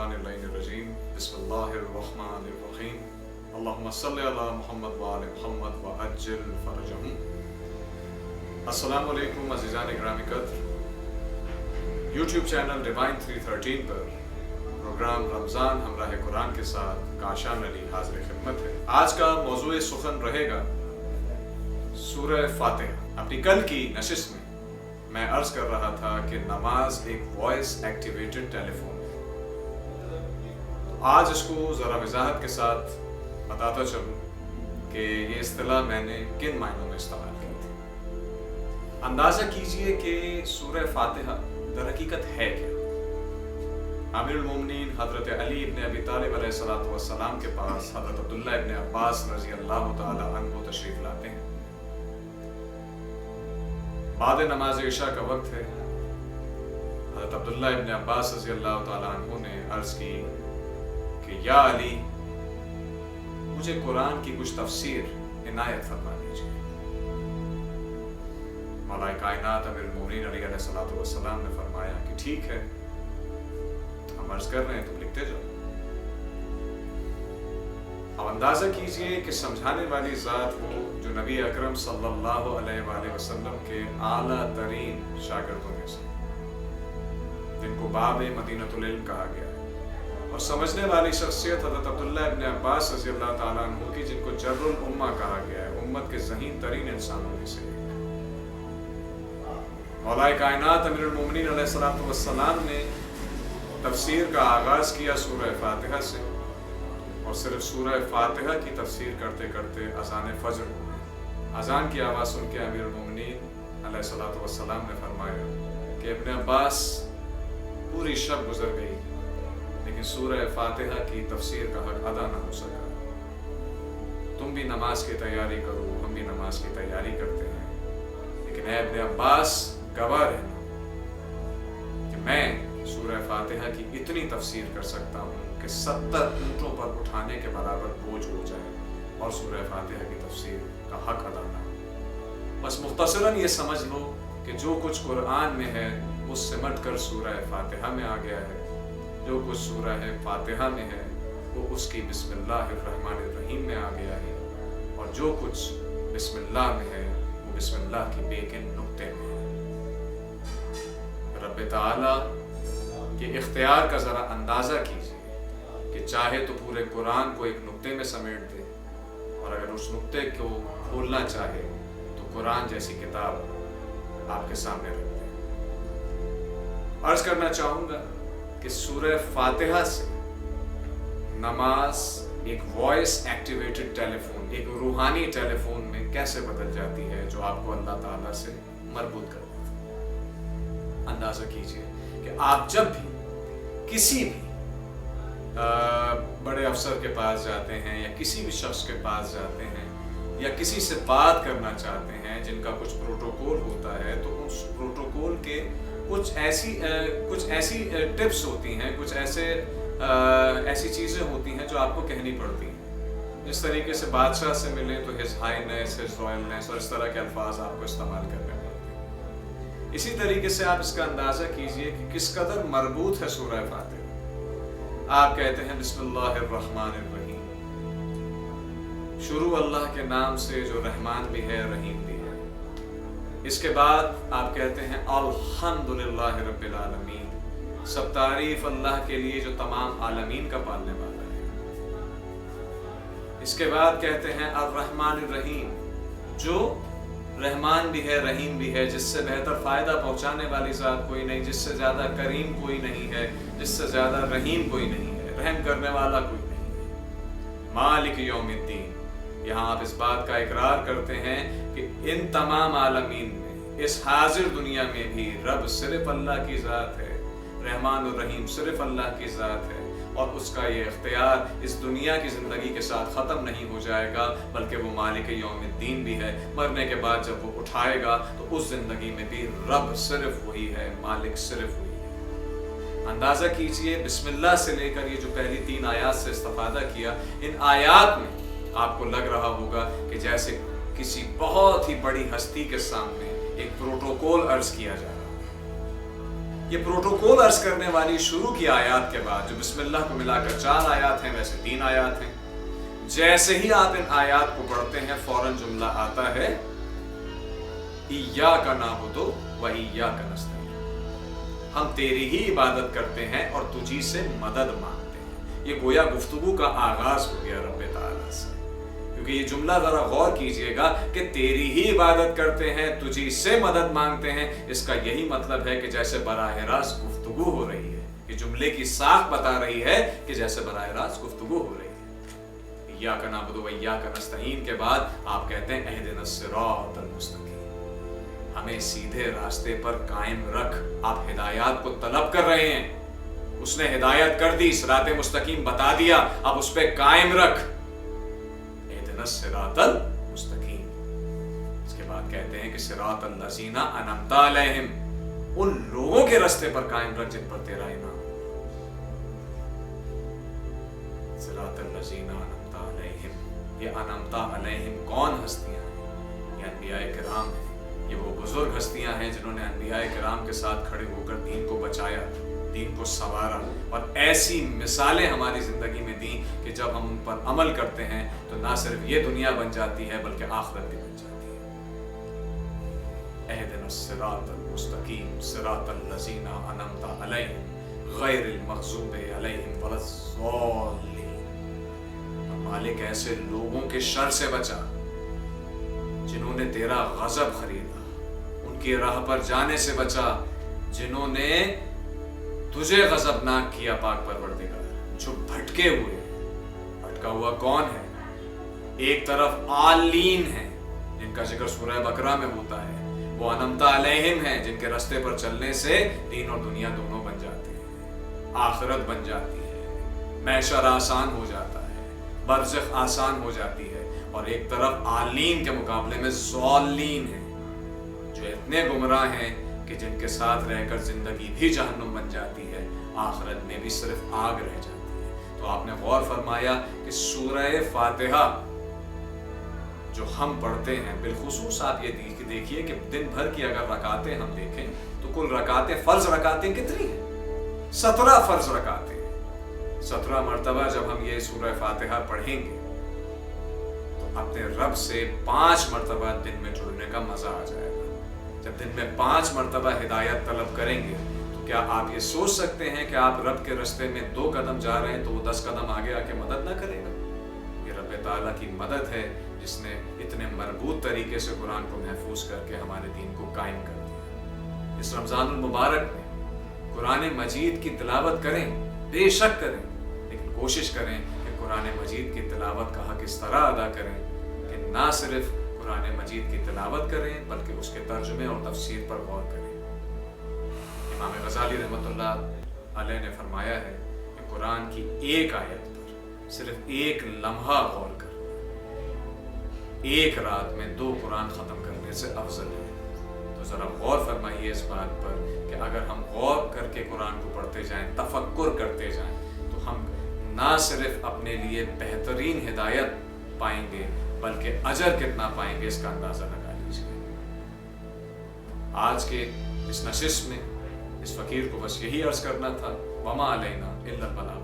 मिनश्शैतानिर्रजीम बिस्मिल्लाहिर्रहमानिर्रहीम अल्लाहुम्मा सल्लि अला मुहम्मद व आले मुहम्मद व अज्जिल फरजहुम। अस्सलामु अलैकुम अज़ीज़ान गिरामी क़द्र। यूट्यूब चैनल डिवाइन 313 पर प्रोग्राम रमज़ान हमराह कुरान के साथ काशान अली हाज़िर खिदमत है। आज का मौज़ूए सुखन रहेगा सूरह फातिहा। अपनी कल की नशिस्त में मैं अर्ज कर रहा था कि नमाज एक वॉइस एक्टिवेटेड टेलीफोन है। तो आज इसको ज़रा वजाहत के साथ बताता चलूँ कि ये इस्तिलाह मैंने किन मायनों में इस्तेमाल की थी। अंदाज़ा कीजिए कि सूरह फातिहा दरहकीकत है क्या। आमिरुल मोमिनीन हज़रत अली इब्न अबी तालिब अलैहिस्सलातु वस्सलाम के पास हज़रत अब्दुल्लाह इब्न अब्बास रज़ी अल्लाह तआला अन्हु तशरीफ़ लाते हैं। बाद नमाज इशा का वक्त है। हज़रत अब्दुल्लाह इब्न अब्बास रज़ी अल्लाह तआला अन्हु ने अर्ज़ की कि या अली, मुझे कुरान की कुछ तफसीर इनायत फरमा दीजिए। मौलाए कायनात अमीरुल मोमिनीन अलैहिस्सलातु वस्सलाम ने फरमाया कि ठीक है, हम अर्ज़ कर रहे हैं, तुम लिखते जाओ। अब अंदाज़ा कीजिए कि समझाने वाली ज़ात वो जो नबी अकरम सल्लल्लाहु अलैहि वसल्लम के आला तरीन शागिर्दों में से, जिनको बाब मदीनतुल इल्म कहा गया है, और समझने वाली शख्सियत हज़रत अब्दुल्लाह इब्न अब्बास रज़ी अल्लाह तआला अन्हु की, जिनको जर्रुल उम्मा कहा गया है, उम्मत के ज़हीन तरीन इंसानों में से। मौलाए कायनात अमीरुल मोमिनीन अलैहिस्सलातु वस्सलाम ने तफसीर का आगाज़ किया सूरह फातिहा से, और सिर्फ सूरह फातिहा की तफसीर करते करते अज़ान फ़ज्र हो गई। अज़ान की आवाज़ सुन के अमीरुल मोमिनीन अलैहिस्सलातु वस्सलाम ने फरमाया कि इब्न अब्बास, पूरी शब गुजर गई लेकिन सूरह फातिहा की तफसीर का हक अदा ना हो सका। तुम भी नमाज की तैयारी करो, हम भी नमाज की तैयारी करते हैं, लेकिन ऐ इब्न अब्बास, गवाह रहना कि मैं सूरह फातिहा की इतनी तफसीर कर सकता हूँ कि 70 ऊँटों पर उठाने के बराबर बोझ हो जाए और सूरह फातिहा की तफसीर का हक अदा ना हो। बस मुख्तसरन ये समझ लो कि जो कुछ कुरान में है वो सिमट कर सूरह फातिहा में आ गया है। जो कुछ सूरह फातिहा में है वो उसकी बिस्मिल्लाहिर्रहमानिर्रहीम में आ गया है, और जो कुछ बिस्मिल्लाह में है वो बिस्मिल्लाह की बेकिन नुक्ते में है। रब ताला के इख्तियार का ज़रा अंदाज़ा कीजिए कि चाहे तो पूरे कुरान को एक नुक्ते में समेट दे, और अगर उस नुक्ते को खोलना चाहे तो कुरान जैसी किताब आपके सामने रख दे। अर्ज़ करना चाहूँगा कि सूरह फातिहा से नमाज एक वॉइस एक्टिवेटेड टेलीफोन, एक रूहानी टेलीफोन में कैसे बदल जाती है, जो आपको अल्लाह ताला से मरबूत कर देती है। अंदाज़ा कीजिए कि आप जब भी किसी भी बड़े अफसर के पास जाते हैं या किसी भी शख्स के पास जाते हैं या किसी से बात करना चाहते हैं जिनका कुछ प्रोटोकॉल होता है, तो उस प्रोटोकॉल के कुछ ऐसी टिप्स होती हैं, कुछ ऐसी चीज़ें होती हैं जो आपको कहनी पड़ती हैं। जिस तरीके से बादशाह से मिलें तो हिज हाईनेस, हिज रॉयलनेस, और इस तरह के अल्फाज आपको इस्तेमाल करने पड़ते हैं। इसी तरीके से आप इसका अंदाज़ा कीजिए कि किस कदर मरबूत है सूरह फातिहा। आप कहते हैं बिस्मिल्लाहिर्रहमानिर्रहीम, शुरू अल्लाह के नाम से जो रहमान भी है, रहीम भी है। इसके बाद आप कहते हैं अल्हम्दुलिल्लाहि रब्बिल आलमीन, सब तारीफ अल्लाह के लिए जो तमाम आलमीन का पालने वाला है। इसके बाद कहते हैं अर्रहमानिर्रहीम, जो रहमान भी है, रहीम भी है, जिससे बेहतर फ़ायदा पहुँचाने वाली ज़ात कोई नहीं, जिससे ज़्यादा करीम कोई नहीं है, जिससे ज़्यादा रहीम कोई नहीं है, रहम करने वाला कोई नहीं है। मालिक यौमिद्दीन, यहाँ आप इस बात का इकरार करते हैं कि इन तमाम आलमीन में, इस हाजिर दुनिया में भी रब सिर्फ अल्लाह की ज़ात है, रहमान और रहीम सिर्फ अल्लाह की ज़ात है, और उसका ये इख्तियार इस दुनिया की ज़िंदगी के साथ ख़त्म नहीं हो जाएगा, बल्कि वो मालिक यौमिद्दीन भी है। मरने के बाद जब वो उठाएगा तो उस ज़िंदगी में भी रब सिर्फ वही है, मालिक सिर्फ वही है। अंदाज़ा कीजिए, बिस्मिल्लाह से लेकर ये जो पहली 3 आयात से इस्तिफ़ादा किया, इन आयात में आपको लग रहा होगा कि जैसे किसी बहुत ही बड़ी हस्ती के सामने एक प्रोटोकॉल अर्ज किया जा रहा है। یہ پروٹوکول عرض کرنے والی شروع کی آیات کے بعد جو بسم اللہ کو ملا کر 4 آیات ہیں، ویسے 3 آیات ہیں، جیسے ہی آپ ان آیات کو پڑھتے ہیں فوراً جملہ آتا ہے ایاک نعبد و ایاک نستعین، ہم تیری ہی عبادت کرتے ہیں اور تجھی سے مدد مانگتے ہیں۔ یہ گویا گفتگو کا آغاز ہو گیا رب تعالیٰ سے، کیونکہ یہ جملہ ذرا غور کیجئے گا کہ تیری ہی عبادت کرتے ہیں، تجھی سے مدد مانگتے ہیں، اس کا یہی مطلب ہے کہ جیسے براہ راست گفتگو ہو رہی ہے، یہ جملے کی ساخت بتا رہی ہے کہ جیسے براہ راست گفتگو ہو رہی ہے۔ ایاک نعبد و ایاک نستعین کے بعد آپ کہتے ہیں اہدنا الصراط المستقیم، ہمیں سیدھے راستے پر قائم رکھ۔ آپ ہدایات کو طلب کر رہے ہیں، اس نے ہدایت کر دی، صراط مستقیم بتا دیا، اب اس پہ قائم رکھ، اہدنا الصراط المستقیم۔ اس کے بعد کہتے ہیں کہ صراط الذین انعمت علیہم، ان لوگوں کے راستے پر قائم رکھ جن پر تیرا انعام۔ صراط الذین انعمت علیہم، یہ انعمت علیہم کون ہستیاں ہیں؟ یہ انبیاء کرام ہیں، یہ وہ بزرگ ہستیاں ہیں جنہوں نے انبیاء کرام کے ساتھ کھڑے ہو کر دین کو بچایا، دین کو سنوارا، اور ایسی مثالیں ہماری زندگی میں دیں کہ جب ہم ان پر عمل کرتے ہیں تو نہ صرف یہ دنیا بن جاتی ہے بلکہ آخرت بھی بن جاتی ہے۔ اہدنا الصراط المستقیم صراط الذین انعمت علیہم غیر المغضوب علیہم ولا الضالین۔ مالک ایسے لوگوں کے شر سے بچا جنہوں نے تیرا غضب خریدا، ان کی راہ پر جانے سے بچا جنہوں نے تجھے غضبناک کیا پاک پروردگار، جو بھٹکے ہوئے۔ بھٹکا ہوا کون ہے؟ ایک طرف آلین ہیں جن کا ذکر سورہ بقرہ میں ہوتا ہے، وہ انعمت علیہم ہیں جن کے راستے پر چلنے سے دین اور دنیا دونوں بن جاتے ہیں، آخرت بن جاتی ہے، معاشر آسان ہو جاتا ہے، برزخ آسان ہو جاتی ہے۔ اور ایک طرف آلین کے مقابلے میں ضالین ہیں جو اتنے گمراہ ہیں کہ جن کے ساتھ رہ کر زندگی بھی جہنم بن جاتی ہے، آخرت میں بھی صرف آگ رہ جاتی ہے۔ تو آپ نے غور فرمایا کہ سورہ فاتحہ جو ہم پڑھتے ہیں، بالخصوص آپ یہ دیکھیے کہ دن بھر کی اگر رکعتیں ہم دیکھیں تو کل رکعتیں، فرض رکعتیں کتنی ہیں؟ 17 فرض رکعتیں۔ 17 مرتبہ جب ہم یہ سورہ فاتحہ پڑھیں گے تو اپنے رب سے 5 مرتبہ دن میں جڑنے کا مزہ آ جائے گا۔ جب دن میں 5 مرتبہ ہدایت طلب کریں گے تو کیا آپ یہ سوچ سکتے ہیں کہ آپ رب کے راستے میں 2 قدم جا رہے ہیں تو وہ 10 قدم آگے آ کے مدد نہ کرے گا؟ یہ رب تعالیٰ کی مدد ہے جس نے اتنے مربوط طریقے سے قرآن کو محفوظ کر کے ہمارے دین کو قائم کر دیا۔ اس رمضان المبارک میں قرآن مجید کی تلاوت کریں، بے شک کریں، لیکن کوشش کریں کہ قرآن مجید کی تلاوت کا حق اس طرح ادا کریں کہ نہ صرف قرآن مجید کی تلاوت کریں بلکہ اس کے ترجمے اور تفسیر پر غور کریں۔ امام غزالی رحمۃ اللہ علیہ نے فرمایا ہے کہ قرآن کی ایک آیت پر صرف 1 لمحہ غور کر ایک رات میں 2 قرآن ختم کرنے سے افضل ہے۔ تو ذرا غور فرمائیے اس بات پر کہ اگر ہم غور کر کے قرآن کو پڑھتے جائیں، تفکر کرتے جائیں، تو ہم نہ صرف اپنے لیے بہترین ہدایت پائیں گے بلکہ اجر کتنا پائیں گے اس کا اندازہ لگا لیجیے۔ آج کے اس نشست میں اس فقیر کو بس یہی عرض کرنا تھا، وما علینا الا البلاغ۔